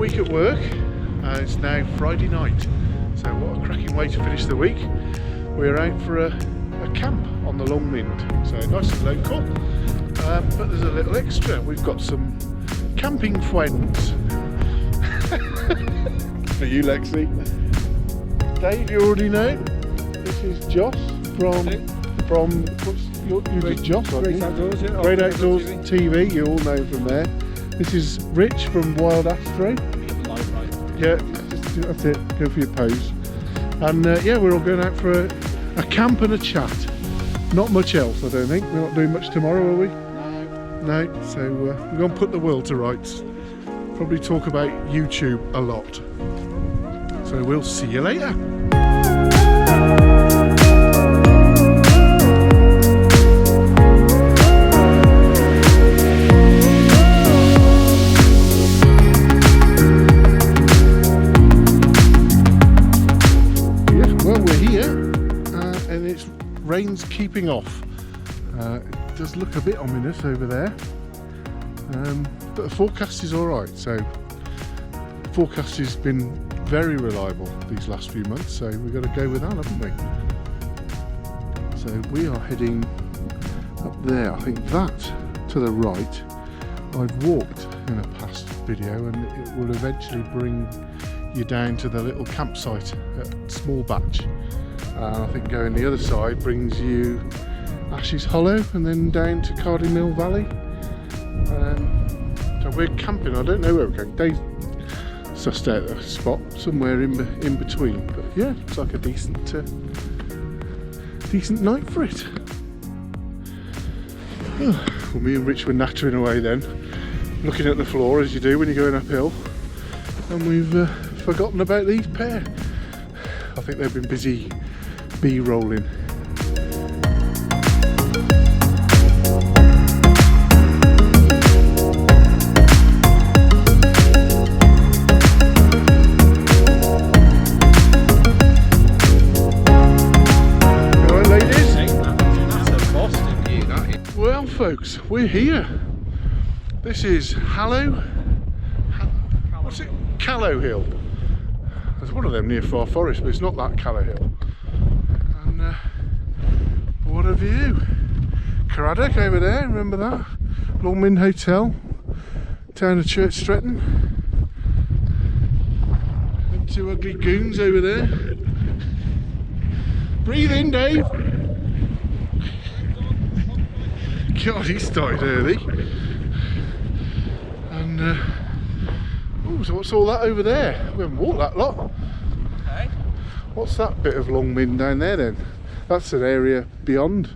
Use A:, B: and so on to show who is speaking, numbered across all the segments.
A: week at work and it's now Friday night. So what a cracking way to finish the week. We're out for a camp on the Long Mynd. So nice and local. But there's a little extra. We've got some camping friends. For you, Lexi. Dave, you already know. This is Josh from Josh,
B: Great Outdoors, yeah.
A: Great Outdoors TV. You all know from there. This is Rich from Wild Astro. Yeah, that's it. Go for your pose. And yeah, we're all going out for a camp and a chat. Not much else, I don't think. We're not doing much tomorrow, are we? No. No. So we're going to put the world to rights. Probably talk about YouTube a lot. So we'll see you later. Rain's keeping off. It does look a bit ominous over there, but the forecast is alright. So the forecast has been very reliable these last few months, so we've got to go with that, haven't we? So we are heading up there. I think that to the right I've walked in a past video, and it will eventually bring you down to the little campsite at Small Batch. I think going the other side brings you Ashes Hollow and then down to Cardy Mill Valley. So we're camping. I don't know where we're going. Dave sussed out a spot somewhere in between. But yeah, looks like a decent night for it. Well, me and Rich were nattering away then, looking at the floor as you do when you're going uphill. And we've forgotten about these pair. I think they've been busy B-rolling. Alright, ladies.
B: That's a Boston view, that is.
A: Well, folks, we're here. This is what's it? Callow Hill. There's one of them near Far Forest, but it's not that Callow Hill. And what a view! Craddock over there, remember that? Long Mynd Hotel, town of Church Stretton. And two ugly goons over there. Breathe in, Dave! God, he started early. And oh, so what's all that over there? We haven't walked that lot.
B: Hey?
A: What's that bit of Long Mynd down there then? That's an area beyond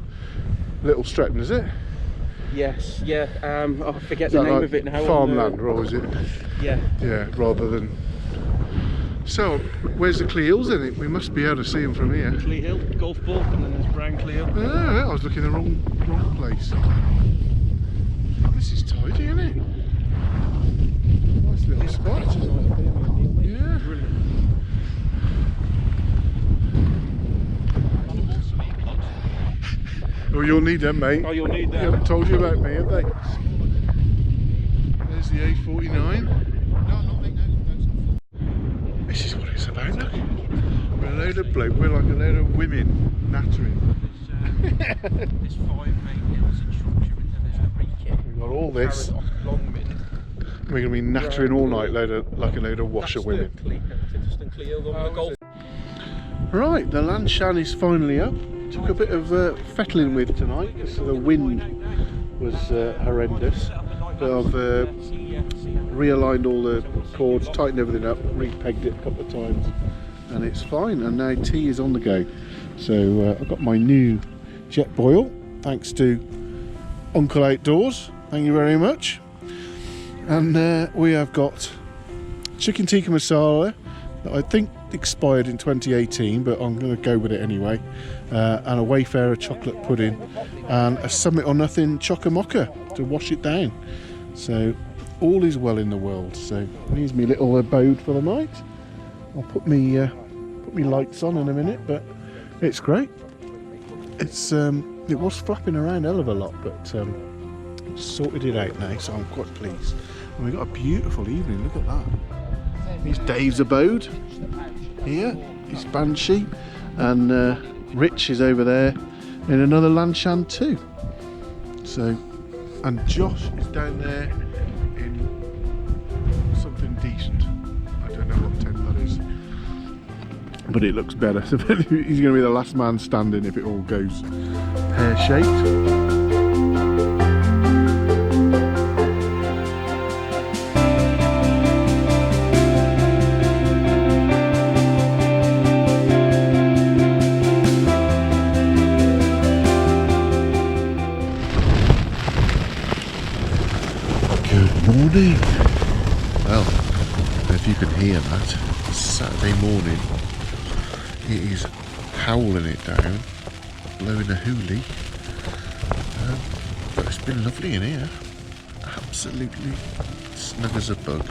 A: Little Stretton, is it?
B: Yes, yeah. I forget
A: Is
B: the
A: that
B: name
A: like
B: of it now.
A: farmland, or is it?
B: Yeah.
A: Yeah, rather than. So, where's the Cleels in it? We must be able to see them from here.
B: Clee Hill, golf ball, and then there's Brown Cleo.
A: Ah, I was looking in the wrong place. This is tidy, isn't it? Nice little spot. Yeah.
B: Brilliant.
A: Oh, you'll need them, mate.
B: Oh, you'll need
A: They
B: that.
A: haven't told you about me, have they? There's the A49. This is what it's about, look. We're a load of bloke, we're like a load of women nattering.
B: There's 5 main hills in Shropshire, and then there's the Reekit.
A: We've got all this.
B: Long Mynd.
A: We're going to be nattering all night like a load of washerwomen. Right, the Lanshan is finally up. Took a bit of fettling with tonight because the wind was horrendous. But I've realigned all the cords, tightened everything up, re-pegged it a couple of times, and it's fine. And now tea is on the go. So I've got my new jet boil, thanks to Uncle Outdoors. Thank you very much. And we have got chicken tikka masala that I think expired in 2018, but I'm going to go with it anyway, and a Wayfarer chocolate pudding and a Summit or Nothing chock-a-mocha to wash it down. So all is well in the world. So here's my little abode for the night. I'll put me lights on in a minute, but it's great. It's it was flapping around a hell of a lot, but sorted it out now, so I'm quite pleased. And we've got a beautiful evening, look at that. Here's Dave's abode. Here is Banshee, and Rich is over there in another Lanshan too. So, and Josh is down there in something decent. I don't know what tent that is, but it looks better. So he's going to be the last man standing if it all goes pear-shaped. Morning. Well, if you can hear that, it's Saturday morning. It is howling it down, blowing a hoolie. But it's been lovely in here. Absolutely snug as a bug.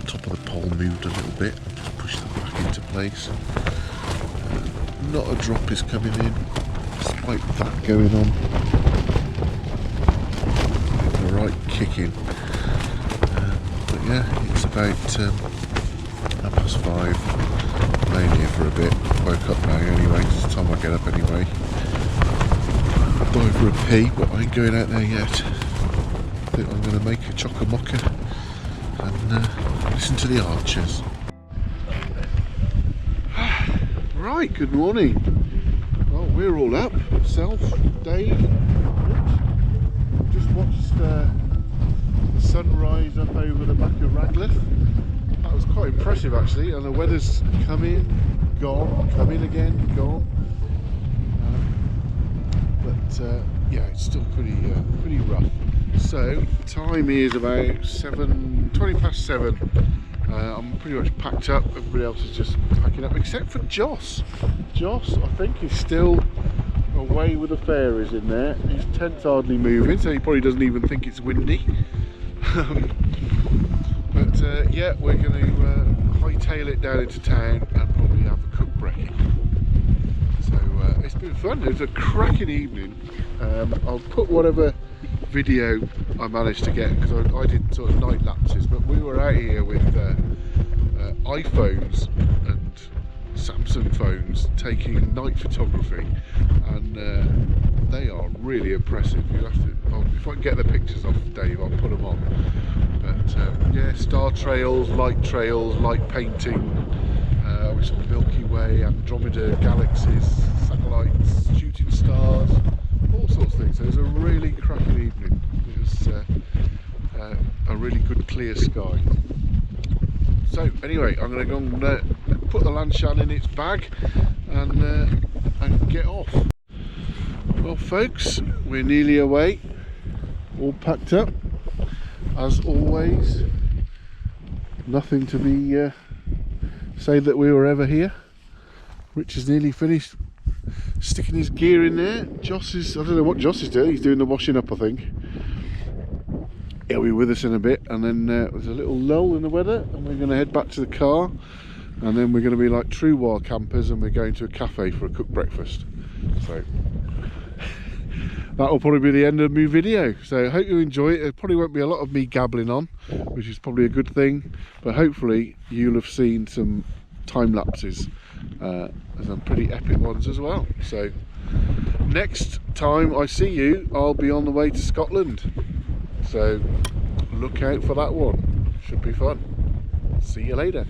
A: Top of the pole moved a little bit. Just pushed that back into place. Not a drop is coming in, despite that going on. Right kicking, but yeah, it's about 5:30. Laying here for a bit. Woke up now anyway. It's the time I get up anyway. Going for a pee, but I ain't going out there yet. I think I'm going to make a chock-a-mocka and listen to the archers. Right, good morning. Well, we're all up. Self, Dave. Watched the sunrise up over the back of Raglan. That was quite impressive actually, and the weather's come in, gone, come in again, gone. But yeah, it's still pretty rough. So time is about 20 past 7. I'm pretty much packed up. Everybody else is just packing up except for Joss. Joss, I think, is still away with the fairies in there. His tent's hardly moving, so he probably doesn't even think it's windy. But yeah, we're going to hightail it down into town and probably have a cook brekkie. So it's been fun. It was a cracking evening. I'll put whatever video I managed to get, because I did sort of night lapses, but we were out here with iPhones and Samsung phones taking night photography, and they are really impressive. You have to, if I can get the pictures off Dave, I'll put them on. But yeah, star trails, light painting. We saw Milky Way, Andromeda galaxies, satellites, shooting stars, all sorts of things. So it was a really cracking evening. It was a really good clear sky. So anyway, I'm going to go and put the Lanshan in its bag and get off. Well folks, we're nearly away, all packed up as always. Nothing to be say that we were ever here. Rich is nearly finished sticking his gear in there. Joss is, I don't know what Joss is doing, he's doing the washing up I think. He'll be with us in a bit, and then there's a little lull in the weather and we're going to head back to the car, and then we're going to be like true wild campers and we're going to a cafe for a cooked breakfast. So that will probably be the end of my video. So I hope you enjoy it. There probably won't be a lot of me gabbling on, which is probably a good thing, but hopefully you'll have seen some time lapses and some pretty epic ones as well. So next time I see you, I'll be on the way to Scotland, so look out for that one. Should be fun. See you later.